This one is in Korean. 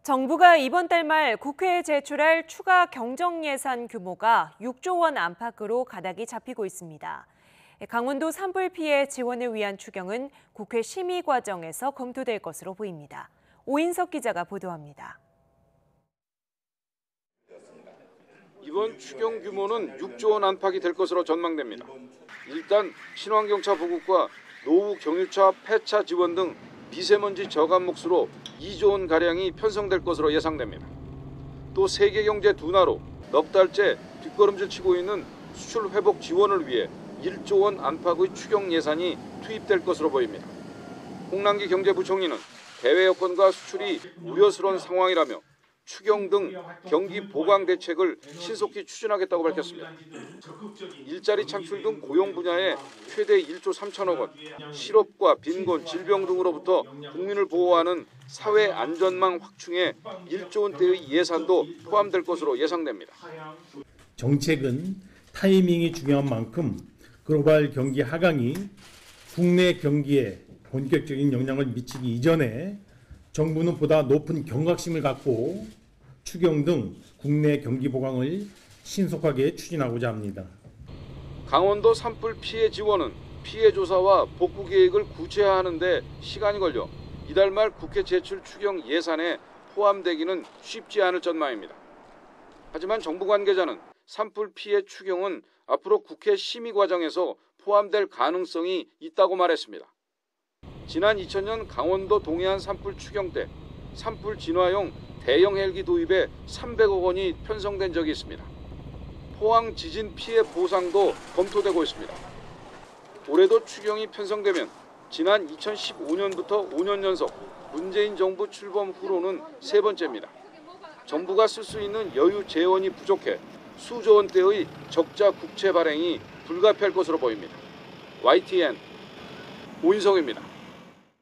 정부가 이번 달 말 국회에 제출할 추가 경정 예산 규모가 6조 원 안팎으로 가닥이 잡히고 있습니다. 강원도 산불 피해 지원을 위한 추경은 국회 심의 과정에서 검토될 것으로 보입니다. 오인석 기자가 보도합니다. 이번 추경 규모는 6조 원 안팎이 될 것으로 전망됩니다. 일단 친환경차 보급과 노후 경유차 폐차 지원 등 미세먼지 저감 몫으로 2조 원 가량이 편성될 것으로 예상됩니다. 또 세계 경제 둔화로 넉 달째 뒷걸음질 치고 있는 수출 회복 지원을 위해 1조 원 안팎의 추경 예산이 투입될 것으로 보입니다. 홍남기 경제부총리는 대외 여건과 수출이 우려스러운 상황이라며 추경 등 경기 보강 대책을 신속히 추진하겠다고 밝혔습니다. 일자리 창출 등 고용 분야에 최대 1조 3천억 원, 실업과 빈곤, 질병 등으로부터 국민을 보호하는 사회 안전망 확충에 1조 원대의 예산도 포함될 것으로 예상됩니다. 정책은 타이밍이 중요한 만큼 글로벌 경기 하강이 국내 경기에 본격적인 영향을 미치기 이전에 정부는 보다 높은 경각심을 갖고 추경 등 국내 경기 보강을 신속하게 추진하고자 합니다. 강원도 산불 피해 지원은 피해 조사와 복구 계획을 구체화하는 데 시간이 걸려 이달 말 국회 제출 추경 예산에 포함되기는 쉽지 않을 전망입니다. 하지만 정부 관계자는 산불 피해 추경은 앞으로 국회 심의 과정에서 포함될 가능성이 있다고 말했습니다. 지난 2000년 강원도 동해안 산불 추경 때 산불 진화용 대형 헬기 도입에 300억 원이 편성된 적이 있습니다. 포항 지진 피해 보상도 검토되고 있습니다. 올해도 추경이 편성되면 지난 2015년부터 5년 연속 문재인 정부 출범 후로는 세 번째입니다. 정부가 쓸 수 있는 여유 재원이 부족해 수조 원대의 적자 국채 발행이 불가피할 것으로 보입니다. YTN 오인성입니다.